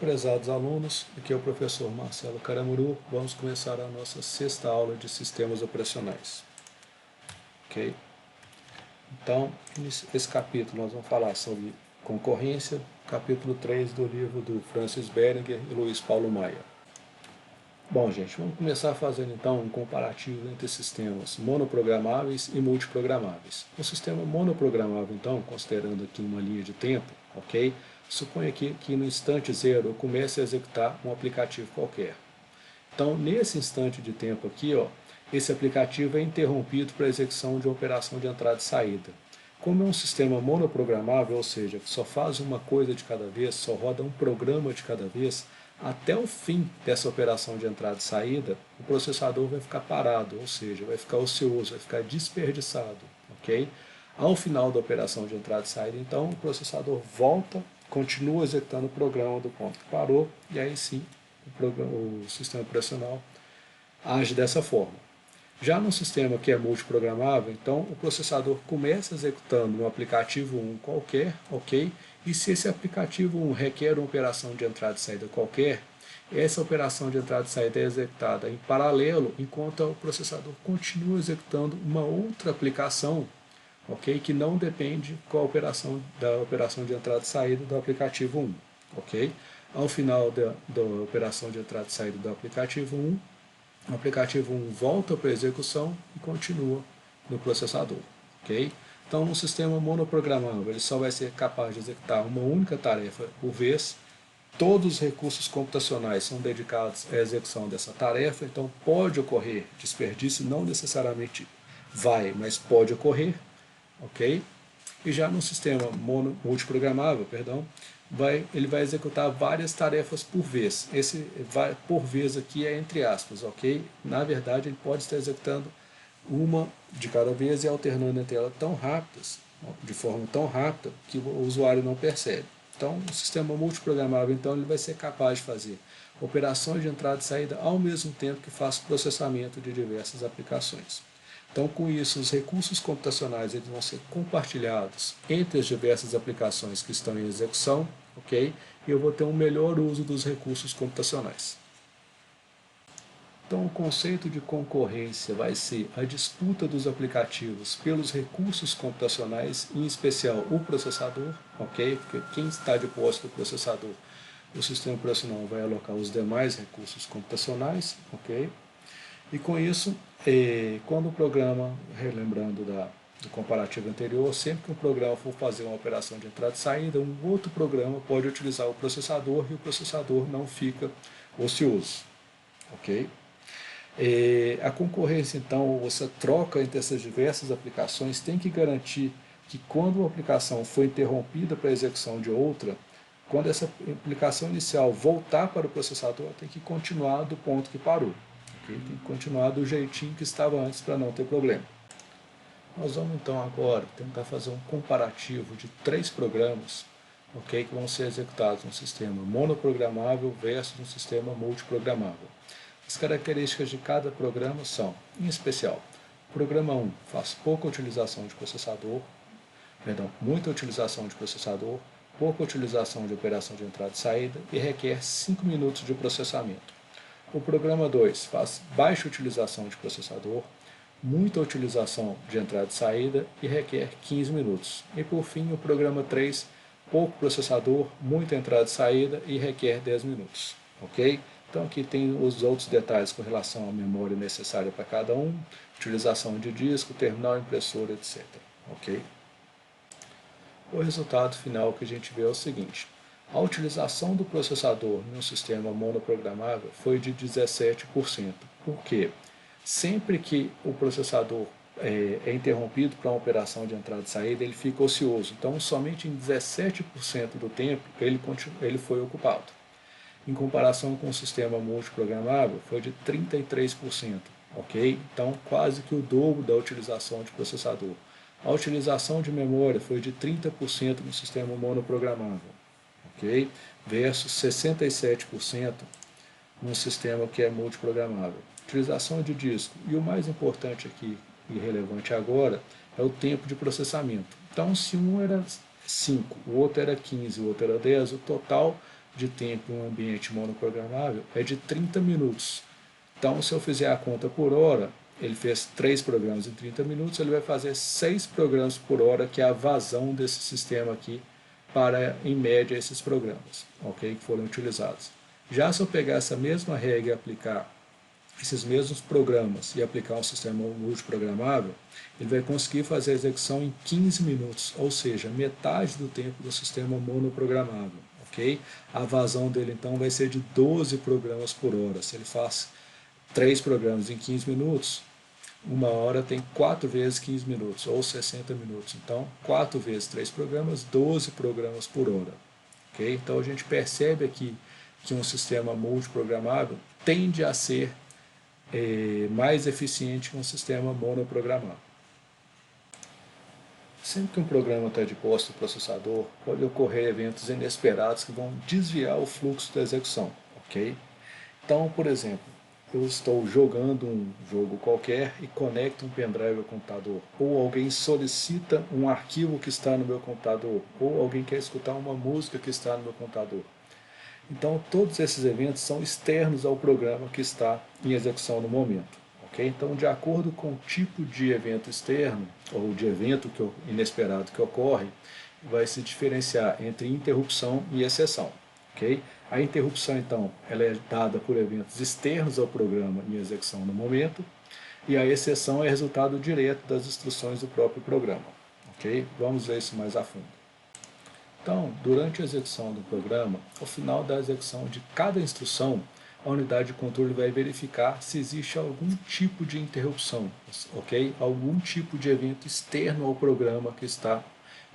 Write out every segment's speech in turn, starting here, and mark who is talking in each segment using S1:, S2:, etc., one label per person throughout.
S1: Prezados alunos, aqui é o professor Marcelo Caramuru. Vamos começar a nossa sexta aula de sistemas operacionais. Ok? Então, esse capítulo nós vamos falar sobre concorrência, capítulo 3 do livro do Francis Behringer e Luiz Paulo Maia. Bom, gente, vamos começar fazendo então um comparativo entre sistemas monoprogramáveis e multiprogramáveis. O sistema monoprogramável, então, considerando aqui uma linha de tempo, ok? Suponha que no instante zero eu comece a executar um aplicativo qualquer. Então, nesse instante de tempo aqui, ó, esse aplicativo é interrompido para a execução de uma operação de entrada e saída. Como é um sistema monoprogramável, ou seja, que só faz uma coisa de cada vez, só roda um programa de cada vez, até o fim dessa operação de entrada e saída, o processador vai ficar parado, ou seja, vai ficar ocioso, vai ficar desperdiçado, ok? Ao final da operação de entrada e saída, então, o processador volta, continua executando o programa do ponto que parou, e aí sim, o sistema operacional age dessa forma. Já no sistema que é multiprogramável, então o processador começa executando um aplicativo 1 qualquer, ok? E se esse aplicativo 1 requer uma operação de entrada e saída qualquer, essa operação de entrada e saída é executada em paralelo, enquanto o processador continua executando uma outra aplicação, ok? Que não depende da operação de entrada e saída do aplicativo 1, ok? Ao final da operação de entrada e saída do aplicativo 1, o aplicativo 1 volta para a execução e continua no processador, ok? Então, no sistema monoprogramável, ele só vai ser capaz de executar uma única tarefa por vez. Todos os recursos computacionais são dedicados à execução dessa tarefa, então pode ocorrer desperdício, não necessariamente vai, mas pode ocorrer, ok? E já no sistema multiprogramável, ele vai executar várias tarefas por vez. Esse por vez aqui é entre aspas, ok? Na verdade, ele pode estar executando uma de cada vez e alternando entre elas de forma tão rápida que o usuário não percebe. Então, o sistema multiprogramável, então, ele vai ser capaz de fazer operações de entrada e saída ao mesmo tempo que faz processamento de diversas aplicações. Então, com isso, os recursos computacionais eles vão ser compartilhados entre as diversas aplicações que estão em execução, ok? E eu vou ter um melhor uso dos recursos computacionais. Então, o conceito de concorrência vai ser a disputa dos aplicativos pelos recursos computacionais, em especial o processador, ok? Porque quem está de posse do processador, o sistema operacional vai alocar os demais recursos computacionais, ok? E com isso, quando o programa, relembrando do comparativo anterior, sempre que um programa for fazer uma operação de entrada e saída, um outro programa pode utilizar o processador e o processador não fica ocioso, ok? A concorrência, então, essa troca entre essas diversas aplicações tem que garantir que quando uma aplicação foi interrompida para a execução de outra, quando essa aplicação inicial voltar para o processador, tem que continuar do ponto que parou. Okay? Tem que continuar do jeitinho que estava antes para não ter problema. Nós vamos então agora tentar fazer um comparativo de 3 programas, okay, que vão ser executados no sistema monoprogramável versus no sistema multiprogramável. As características de cada programa são, em especial, o programa 1 faz pouca utilização de processador, muita utilização de processador, pouca utilização de operação de entrada e saída e requer 5 minutos de processamento. O programa 2 faz baixa utilização de processador, muita utilização de entrada e saída e requer 15 minutos. E por fim, o programa 3, pouco processador, muita entrada e saída e requer 10 minutos. Ok? Então aqui tem os outros detalhes com relação à memória necessária para cada um, utilização de disco, terminal, impressora, etc. Ok? O resultado final que a gente vê é o seguinte: a utilização do processador no sistema monoprogramável foi de 17%. Por quê? Sempre que o processador é interrompido para uma operação de entrada e saída, ele fica ocioso. Então, somente em 17% do tempo ele foi ocupado. Em comparação com o sistema multiprogramável, foi de 33%, ok? Então, quase que o dobro da utilização de processador. A utilização de memória foi de 30% no sistema monoprogramável, ok? Versus 67% no sistema que é multiprogramável. Utilização de disco. E o mais importante aqui, e relevante agora, é o tempo de processamento. Então, se um era 5, o outro era 15, o outro era 10, o total de tempo em um ambiente monoprogramável é de 30 minutos. Então, se eu fizer a conta por hora, ele fez 3 programas em 30 minutos, ele vai fazer 6 programas por hora, que é a vazão desse sistema aqui, para, em média, esses programas, ok, que foram utilizados. Já se eu pegar essa mesma regra e aplicar esses mesmos programas e aplicar um sistema multiprogramável, ele vai conseguir fazer a execução em 15 minutos, ou seja, metade do tempo do sistema monoprogramável. Ok? A vazão dele então vai ser de 12 programas por hora. Se ele faz 3 programas em 15 minutos, uma hora tem 4 vezes 15 minutos, ou 60 minutos. Então, 4 vezes 3 programas, 12 programas por hora. Okay? Então, a gente percebe aqui que um sistema multiprogramável tende a ser mais eficiente que um sistema monoprogramável. Sempre que um programa está de posse do processador, pode ocorrer eventos inesperados que vão desviar o fluxo da execução. Ok? Então, por exemplo, eu estou jogando um jogo qualquer e conecto um pendrive ao computador, ou alguém solicita um arquivo que está no meu computador, ou alguém quer escutar uma música que está no meu computador. Então, todos esses eventos são externos ao programa que está em execução no momento. Okay? Então, de acordo com o tipo de evento externo, ou de evento inesperado que ocorre, vai se diferenciar entre interrupção e exceção. Okay? A interrupção, então, ela é dada por eventos externos ao programa em execução no momento, e a exceção é resultado direto das instruções do próprio programa. Okay? Vamos ver isso mais a fundo. Então, durante a execução do programa, ao final da execução de cada instrução, a unidade de controle vai verificar se existe algum tipo de interrupção, ok? Algum tipo de evento externo ao programa que está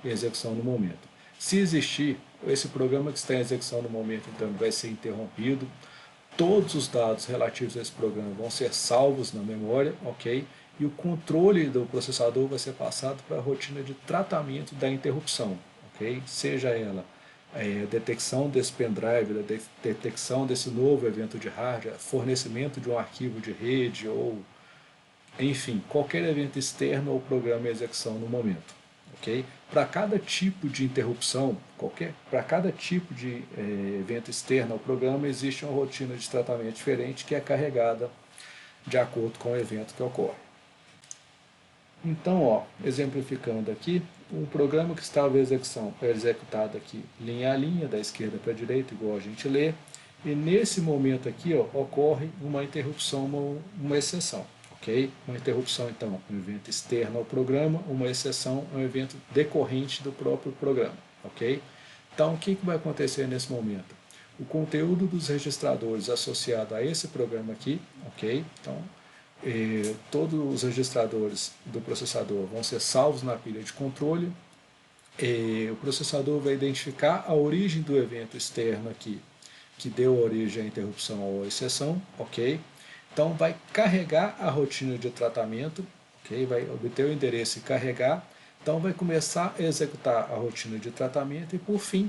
S1: em execução no momento. Se existir, esse programa que está em execução no momento, então, vai ser interrompido. Todos os dados relativos a esse programa vão ser salvos na memória, ok? E o controle do processador vai ser passado para a rotina de tratamento da interrupção, ok? Seja ela a detecção desse pendrive, a detecção desse novo evento de hardware, fornecimento de um arquivo de rede ou, enfim, qualquer evento externo ao programa em execução no momento. Okay? Para cada tipo de interrupção, para cada tipo de evento externo ao programa, existe uma rotina de tratamento diferente que é carregada de acordo com o evento que ocorre. Então, ó, exemplificando aqui, um programa que estava em execução é executado aqui linha a linha, da esquerda para a direita, igual a gente lê, e nesse momento aqui ó, ocorre uma interrupção, uma exceção. Okay? Uma interrupção, então, um evento externo ao programa, uma exceção é um evento decorrente do próprio programa. Okay? Então, o que vai acontecer nesse momento? O conteúdo dos registradores associado a esse programa aqui, ok? Então, todos os registradores do processador vão ser salvos na pilha de controle. O processador vai identificar a origem do evento externo aqui, que deu origem à interrupção ou à exceção, ok? Então vai carregar a rotina de tratamento, ok? Vai obter o endereço e carregar. Então vai começar a executar a rotina de tratamento e por fim,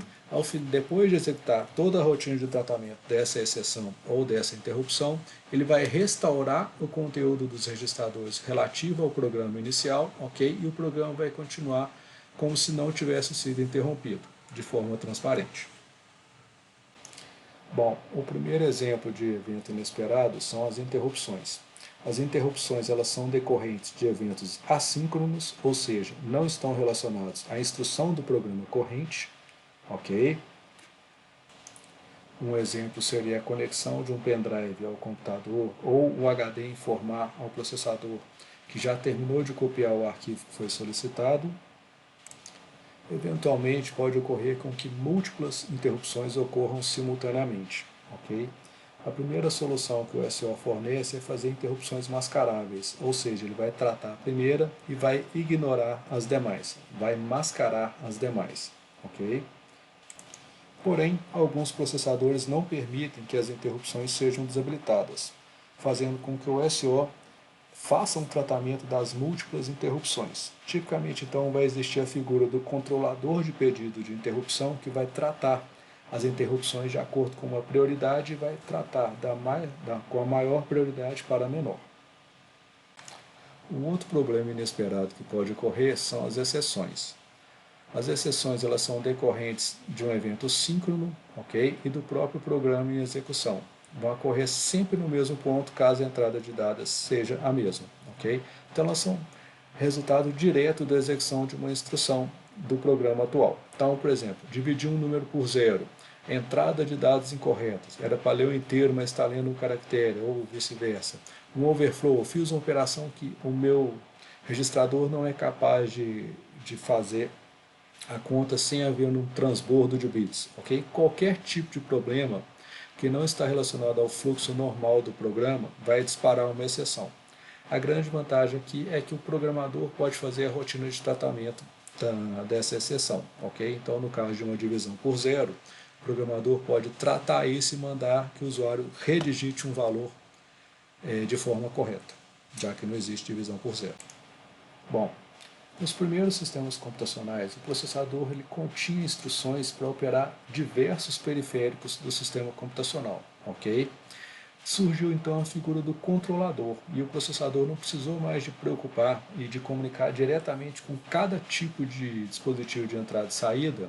S1: depois de executar toda a rotina de tratamento dessa exceção ou dessa interrupção, ele vai restaurar o conteúdo dos registradores relativo ao programa inicial, ok? E o programa vai continuar como se não tivesse sido interrompido, de forma transparente. Bom, o primeiro exemplo de evento inesperado são as interrupções. As interrupções elas são decorrentes de eventos assíncronos, ou seja, não estão relacionados à instrução do programa corrente, ok? Um exemplo seria a conexão de um pendrive ao computador ou o HD informar ao processador que já terminou de copiar o arquivo que foi solicitado. Eventualmente pode ocorrer com que múltiplas interrupções ocorram simultaneamente, ok? A primeira solução que o SO fornece é fazer interrupções mascaráveis, ou seja, ele vai tratar a primeira e vai ignorar as demais, vai mascarar as demais, ok? Porém, alguns processadores não permitem que as interrupções sejam desabilitadas, fazendo com que o SO faça um tratamento das múltiplas interrupções. Tipicamente, então, vai existir a figura do controlador de pedido de interrupção que vai tratar as interrupções de acordo com uma prioridade e vai tratar com a maior prioridade para a menor. Um outro problema inesperado que pode ocorrer são as exceções. As exceções elas são decorrentes de um evento síncrono, ok? E do próprio programa em execução. Vão ocorrer sempre no mesmo ponto, caso a entrada de dados seja a mesma, ok? Então elas são resultado direto da execução de uma instrução do programa atual. Então, por exemplo, dividir um número por zero, entrada de dados incorretos, era para ler o inteiro, mas está lendo um caractere, ou vice-versa. Um overflow, eu fiz uma operação que o meu registrador não é capaz de fazer a conta sem haver um transbordo de bits, ok? Qualquer tipo de problema que não está relacionado ao fluxo normal do programa vai disparar uma exceção. A grande vantagem aqui é que o programador pode fazer a rotina de tratamento dessa exceção, ok? Então, no caso de uma divisão por zero, o programador pode tratar isso e mandar que o usuário redigite um valor de forma correta, já que não existe divisão por zero. Bom, nos primeiros sistemas computacionais, o processador ele continha instruções para operar diversos periféricos do sistema computacional, ok? Surgiu então a figura do controlador e o processador não precisou mais de preocupar e de comunicar diretamente com cada tipo de dispositivo de entrada e saída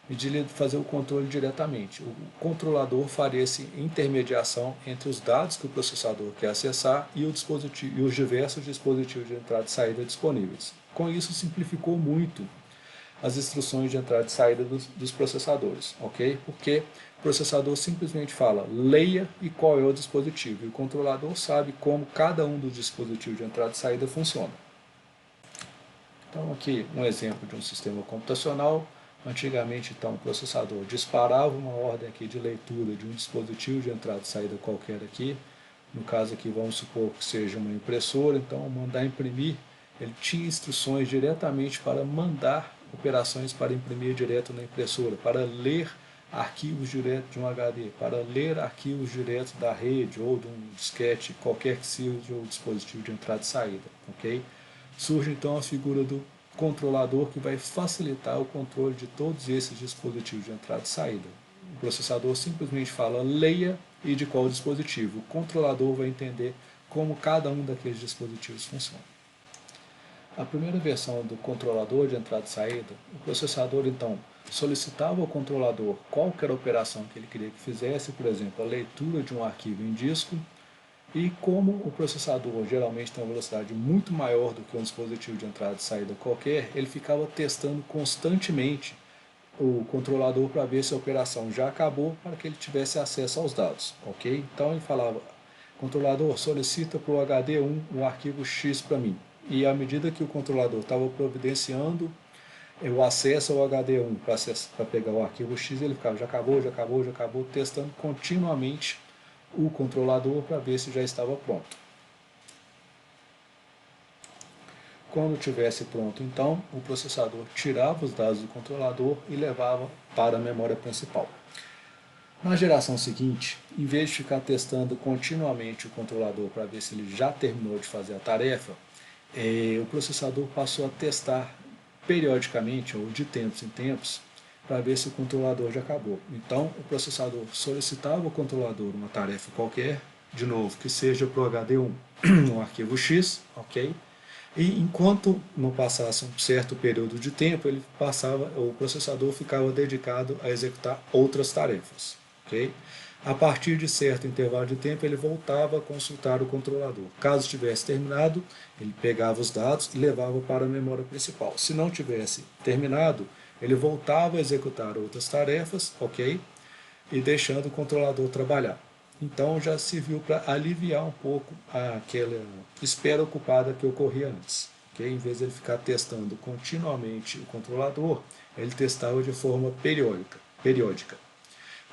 S1: e de fazer o controle diretamente. O controlador faria essa intermediação entre os dados que o processador quer acessar e, os diversos dispositivos de entrada e saída disponíveis. Com isso, simplificou muito as instruções de entrada e saída dos processadores, ok? Porque o processador simplesmente fala, leia e qual é o dispositivo, e o controlador sabe como cada um dos dispositivos de entrada e saída funciona. Então aqui um exemplo de um sistema computacional. Antigamente, então, o processador disparava uma ordem aqui de leitura de um dispositivo de entrada e saída qualquer aqui. No caso aqui, vamos supor que seja uma impressora, então mandar imprimir, ele tinha instruções diretamente para mandar operações para imprimir direto na impressora, para ler arquivos direto de um HD, para ler arquivos direto da rede ou de um disquete, qualquer que seja o dispositivo de entrada e saída, ok? Surge então a figura do controlador que vai facilitar o controle de todos esses dispositivos de entrada e saída. O processador simplesmente fala leia e de qual dispositivo. O controlador vai entender como cada um daqueles dispositivos funciona. A primeira versão do controlador de entrada e saída, o processador então solicitava ao controlador qual era a operação que ele queria que fizesse, por exemplo, a leitura de um arquivo em disco, e como o processador geralmente tem uma velocidade muito maior do que um dispositivo de entrada e saída qualquer, ele ficava testando constantemente o controlador para ver se a operação já acabou para que ele tivesse acesso aos dados, ok? Então ele falava, controlador, solicita para o HD1 um arquivo X para mim. E à medida que o controlador estava providenciando o acesso ao HD1 para pegar o arquivo X, ele ficava, já acabou, já acabou, já acabou, testando continuamente o controlador para ver se já estava pronto. Quando tivesse pronto, então, o processador tirava os dados do controlador e levava para a memória principal. Na geração seguinte, em vez de ficar testando continuamente o controlador para ver se ele já terminou de fazer a tarefa, o processador passou a testar periodicamente, ou de tempos em tempos, para ver se o controlador já acabou. Então, o processador solicitava ao controlador uma tarefa qualquer, de novo, que seja para o HD1 um arquivo X, ok? E enquanto não passasse um certo período de tempo, o processador ficava dedicado a executar outras tarefas, ok? A partir de certo intervalo de tempo, ele voltava a consultar o controlador. Caso tivesse terminado, ele pegava os dados e levava para a memória principal. Se não tivesse terminado, ele voltava a executar outras tarefas, ok? E deixando o controlador trabalhar. Então já serviu para aliviar um pouco aquela espera ocupada que ocorria antes. Okay? Em vez de ele ficar testando continuamente o controlador, ele testava de forma periódica.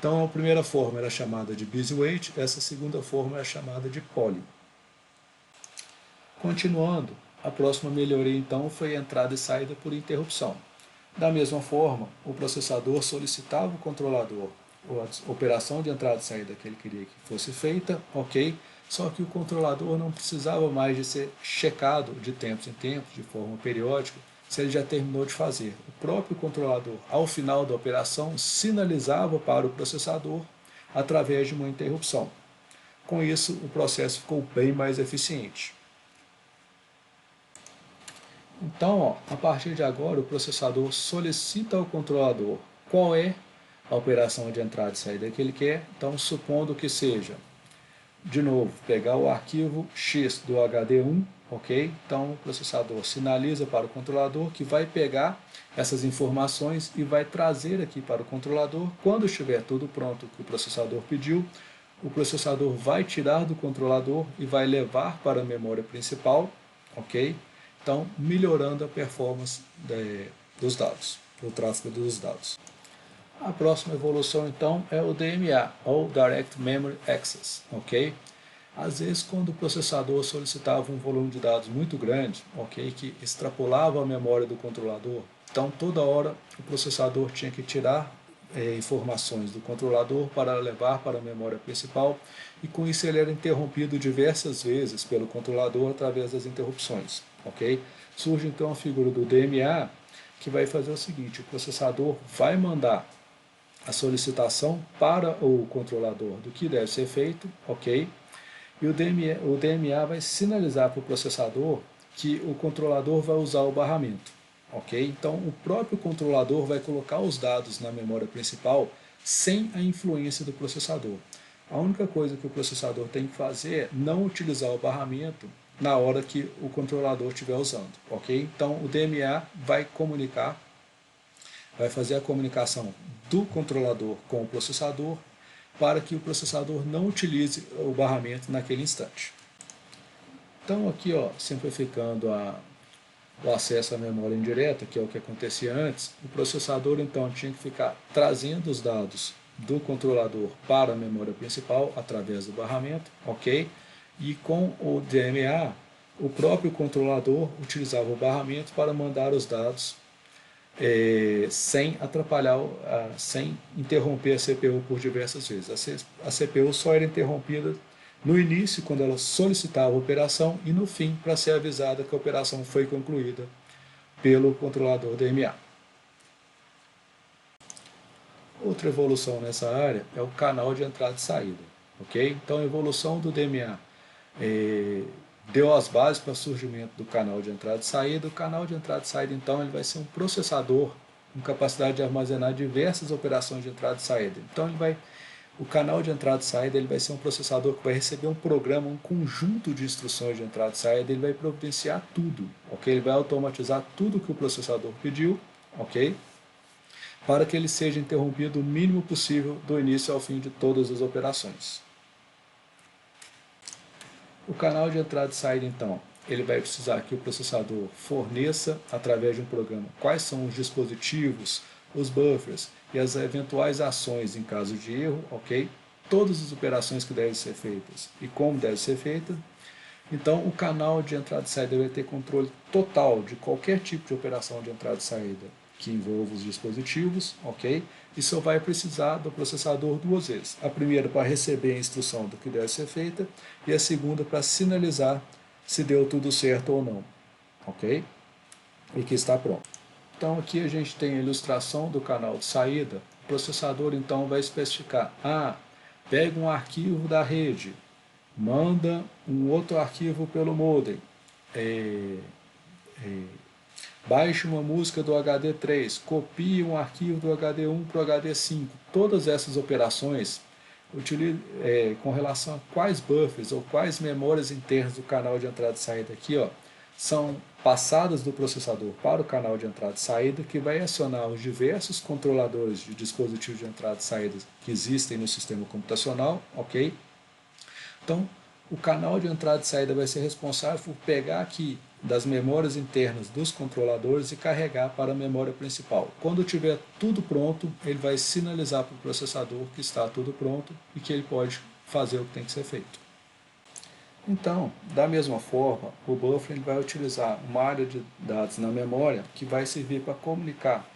S1: Então a primeira forma era chamada de busy wait, essa segunda forma era chamada de poly. Continuando, a próxima melhoria então foi a entrada e saída por interrupção. Da mesma forma, o processador solicitava ao controlador a operação de entrada e saída que ele queria que fosse feita, ok? Só que o controlador não precisava mais de ser checado de tempos em tempos, de forma periódica, se ele já terminou de fazer. O próprio controlador, ao final da operação, sinalizava para o processador através de uma interrupção. Com isso, o processo ficou bem mais eficiente. Então, ó, a partir de agora, o processador solicita ao controlador qual é a operação de entrada e saída que ele quer. Então, supondo que seja, de novo, pegar o arquivo X do HD1, ok? Então, o processador sinaliza para o controlador que vai pegar essas informações e vai trazer aqui para o controlador. Quando estiver tudo pronto que o processador pediu, o processador vai tirar do controlador e vai levar para a memória principal, ok? Então, melhorando a performance dos dados, o tráfego dos dados. A próxima evolução, então, é o DMA, ou Direct Memory Access, ok? Às vezes, quando o processador solicitava um volume de dados muito grande, ok, que extrapolava a memória do controlador, então toda hora o processador tinha que tirar informações do controlador para levar para a memória principal, e com isso ele era interrompido diversas vezes pelo controlador através das interrupções, ok? Surge então a figura do DMA, que vai fazer o seguinte: o processador vai mandar a solicitação para o controlador do que deve ser feito, ok? E o DMA vai sinalizar para o processador que o controlador vai usar o barramento, ok? Então, o próprio controlador vai colocar os dados na memória principal sem a influência do processador. A única coisa que o processador tem que fazer é não utilizar o barramento na hora que o controlador estiver usando, ok? Então, o DMA vai comunicar, vai fazer a comunicação do controlador com o processador para que o processador não utilize o barramento naquele instante. Então aqui, ó, simplificando o acesso à memória indireta, que é o que acontecia antes, o processador então tinha que ficar trazendo os dados do controlador para a memória principal através do barramento, ok? E com o DMA, o próprio controlador utilizava o barramento para mandar os dados sem atrapalhar, sem interromper a CPU por diversas vezes. A CPU só era interrompida no início, quando ela solicitava a operação, e no fim, para ser avisada que a operação foi concluída pelo controlador DMA. Outra evolução nessa área é o canal de entrada e saída, ok? Então, a evolução do DMA deu as bases para o surgimento do canal de entrada e saída. O canal de entrada e saída, então, ele vai ser um processador com capacidade de armazenar diversas operações de entrada e saída. Então, o canal de entrada e saída ele vai ser um processador que vai receber um programa, um conjunto de instruções de entrada e saída. Ele vai providenciar tudo, ok? Ele vai automatizar tudo que o processador pediu, ok? Para que ele seja interrompido o mínimo possível do início ao fim de todas as operações. O canal de entrada e saída, então, ele vai precisar que o processador forneça, através de um programa, quais são os dispositivos, os buffers e as eventuais ações em caso de erro, ok? Todas as operações que devem ser feitas e como deve ser feita. Então, o canal de entrada e saída vai ter controle total de qualquer tipo de operação de entrada e saída que envolva os dispositivos, ok? E só vai precisar do processador duas vezes. A primeira para receber a instrução do que deve ser feita e a segunda para sinalizar se deu tudo certo ou não, ok? E que está pronto. Então aqui a gente tem a ilustração do canal de saída. O processador então vai especificar: pega um arquivo da rede, manda um outro arquivo pelo modem, baixe uma música do HD3, copie um arquivo do HD1 para o HD5. Todas essas operações, com relação a quais buffers ou quais memórias internas do canal de entrada e saída aqui, ó, são passadas do processador para o canal de entrada e saída, que vai acionar os diversos controladores de dispositivos de entrada e saída que existem no sistema computacional, ok? Então, o canal de entrada e saída vai ser responsável por pegar aqui das memórias internas dos controladores e carregar para a memória principal. Quando tiver tudo pronto, ele vai sinalizar para o processador que está tudo pronto e que ele pode fazer o que tem que ser feito. Então, da mesma forma, o buffer vai utilizar uma área de dados na memória que vai servir para comunicar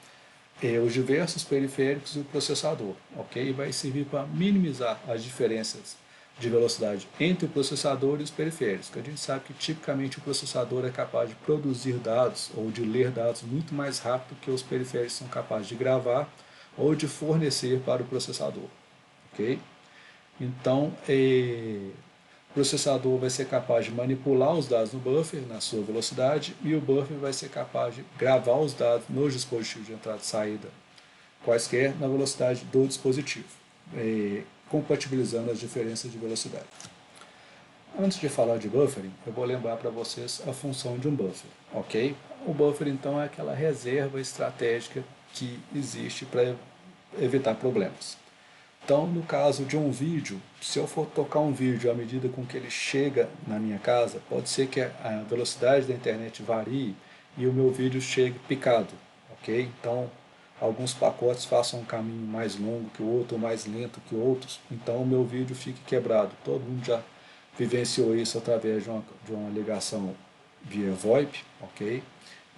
S1: os diversos periféricos e o processador, ok? E vai servir para minimizar as diferenças de velocidade entre o processador e os periféricos. A gente sabe que tipicamente o processador é capaz de produzir dados ou de ler dados muito mais rápido que os periféricos são capazes de gravar ou de fornecer para o processador, ok? Então, processador vai ser capaz de manipular os dados no buffer, na sua velocidade, e o buffer vai ser capaz de gravar os dados nos dispositivos de entrada e saída, quaisquer, na velocidade do dispositivo, compatibilizando as diferenças de velocidade. Antes de falar de buffering, eu vou lembrar para vocês a função de um buffer, ok? O buffer, então, é aquela reserva estratégica que existe para evitar problemas. Então, no caso de um vídeo, se eu for tocar um vídeo à medida com que ele chega na minha casa, pode ser que a velocidade da internet varie e o meu vídeo chegue picado, ok? Então, alguns pacotes façam um caminho mais longo que o outro, ou mais lento que outros, então o meu vídeo fique quebrado. Todo mundo já vivenciou isso através de uma ligação via VoIP, ok?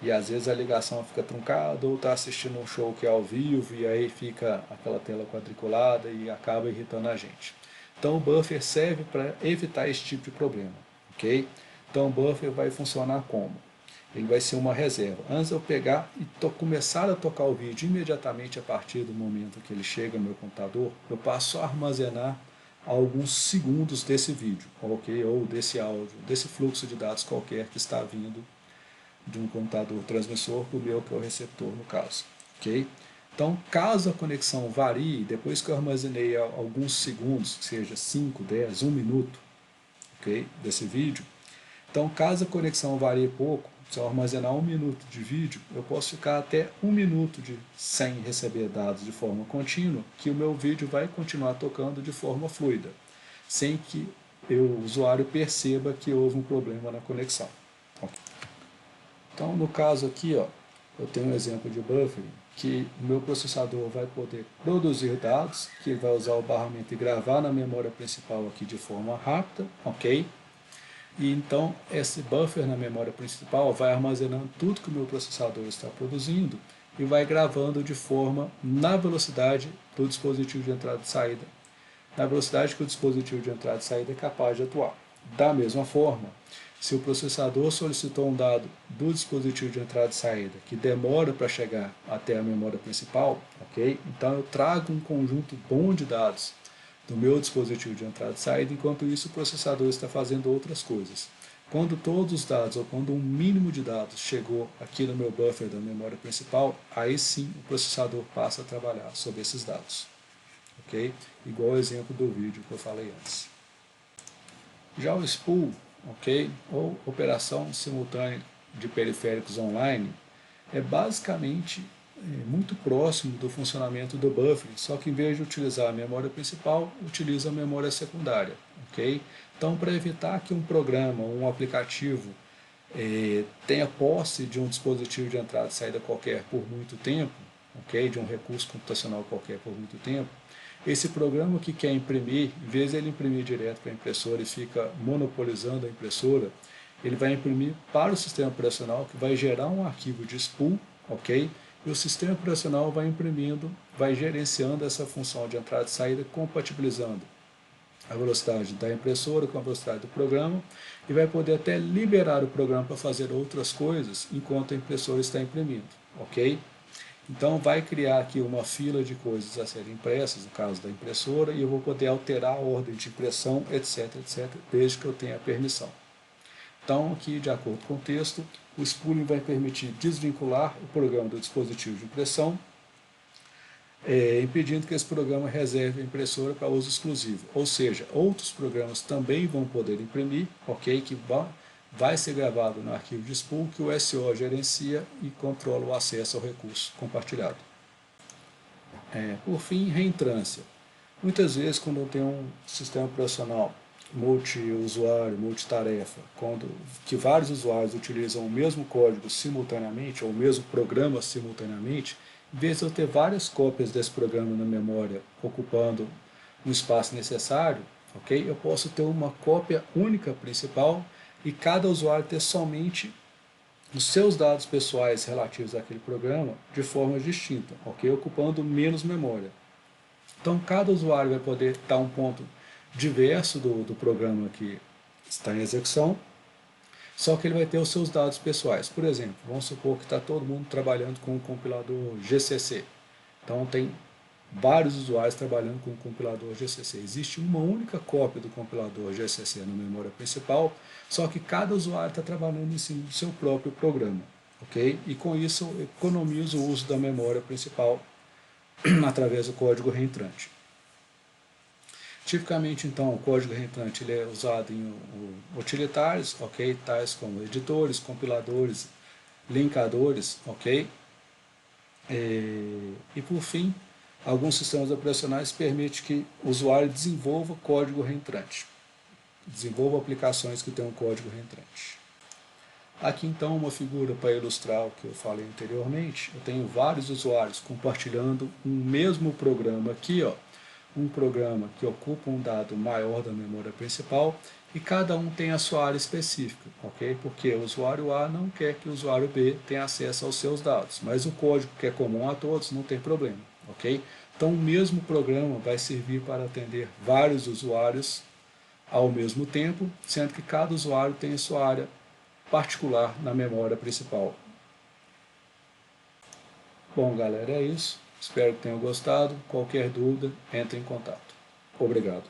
S1: E às vezes a ligação fica truncada, ou está assistindo um show que é ao vivo, e aí fica aquela tela quadriculada e acaba irritando a gente. Então o buffer serve para evitar esse tipo de problema, ok? Então o buffer vai funcionar como? Ele vai ser uma reserva. Antes de eu pegar e começar a tocar o vídeo imediatamente a partir do momento que ele chega no meu computador, eu passo a armazenar alguns segundos desse vídeo, ok? Ou desse áudio, desse fluxo de dados qualquer que está vindo de um computador transmissor para o meu, que é o receptor no caso, ok? Então, caso a conexão varie, depois que eu armazenei alguns segundos, que seja 5, 10, 1 minuto, ok? Desse vídeo, então caso a conexão varie pouco, se eu armazenar 1 minuto de vídeo, eu posso ficar até 1 minuto sem receber dados de forma contínua, que o meu vídeo vai continuar tocando de forma fluida, sem que o usuário perceba que houve um problema na conexão. Okay. Então, no caso aqui, ó, eu tenho um exemplo de buffering, que o meu processador vai poder produzir dados, que ele vai usar o barramento e gravar na memória principal aqui de forma rápida, ok? E então esse buffer na memória principal vai armazenando tudo que o meu processador está produzindo e vai gravando de forma na velocidade do dispositivo de entrada e saída, na velocidade que o dispositivo de entrada e saída é capaz de atuar. Da mesma forma, se o processador solicitou um dado do dispositivo de entrada e saída que demora para chegar até a memória principal, ok? Então eu trago um conjunto bom de dados do meu dispositivo de entrada e saída, enquanto isso o processador está fazendo outras coisas. Quando todos os dados, ou quando um mínimo de dados chegou aqui no meu buffer da memória principal, aí sim o processador passa a trabalhar sobre esses dados. Ok? Igual o exemplo do vídeo que eu falei antes. Já o spool, ok? Ou operação simultânea de periféricos online, é basicamente muito próximo do funcionamento do buffering, só que em vez de utilizar a memória principal, utiliza a memória secundária, ok? Então, para evitar que um programa, um aplicativo, tenha posse de um dispositivo de entrada e saída qualquer por muito tempo, ok? De um recurso computacional qualquer por muito tempo, esse programa que quer imprimir, em vez de ele imprimir direto para a impressora e fica monopolizando a impressora, ele vai imprimir para o sistema operacional, que vai gerar um arquivo de spool, ok? E o sistema operacional vai imprimindo, vai gerenciando essa função de entrada e saída, compatibilizando a velocidade da impressora com a velocidade do programa, e vai poder até liberar o programa para fazer outras coisas enquanto a impressora está imprimindo, ok? Então vai criar aqui uma fila de coisas a serem impressas, no caso da impressora, e eu vou poder alterar a ordem de impressão, etc, etc, desde que eu tenha a permissão. Então, aqui, de acordo com o texto, o spooling vai permitir desvincular o programa do dispositivo de impressão, impedindo que esse programa reserve a impressora para uso exclusivo. Ou seja, outros programas também vão poder imprimir, ok? Que vai ser gravado no arquivo de spool que o SO gerencia e controla o acesso ao recurso compartilhado. Por fim, reentrância. Muitas vezes, quando eu tenho um sistema operacional multi-usuário, multitarefa, que vários usuários utilizam o mesmo código simultaneamente, ou o mesmo programa simultaneamente, em vez de eu ter várias cópias desse programa na memória ocupando um espaço necessário, ok? Eu posso ter uma cópia única principal e cada usuário ter somente os seus dados pessoais relativos àquele programa de forma distinta, ok? Ocupando menos memória. Então, cada usuário vai poder dar um ponto diverso do programa que está em execução, só que ele vai ter os seus dados pessoais. Por exemplo, vamos supor que está todo mundo trabalhando com o compilador GCC. Então, tem vários usuários trabalhando com o compilador GCC. Existe uma única cópia do compilador GCC na memória principal, só que cada usuário está trabalhando em cima do seu próprio programa, ok? E com isso economiza o uso da memória principal através do código reentrante. Tipicamente, então, o código reentrante ele é usado em utilitários, ok? Tais como editores, compiladores, linkadores, ok? E por fim, alguns sistemas operacionais permitem que o usuário desenvolva código reentrante, desenvolva aplicações que tenham código reentrante. Aqui então uma figura para ilustrar o que eu falei anteriormente. Eu tenho vários usuários compartilhando um mesmo programa aqui, ó, um programa que ocupa um dado maior da memória principal e cada um tem a sua área específica, ok? Porque o usuário A não quer que o usuário B tenha acesso aos seus dados, mas o código que é comum a todos não tem problema, ok? Então o mesmo programa vai servir para atender vários usuários ao mesmo tempo, sendo que cada usuário tem a sua área particular na memória principal. Bom, galera, é isso. Espero que tenham gostado. Qualquer dúvida, entre em contato. Obrigado.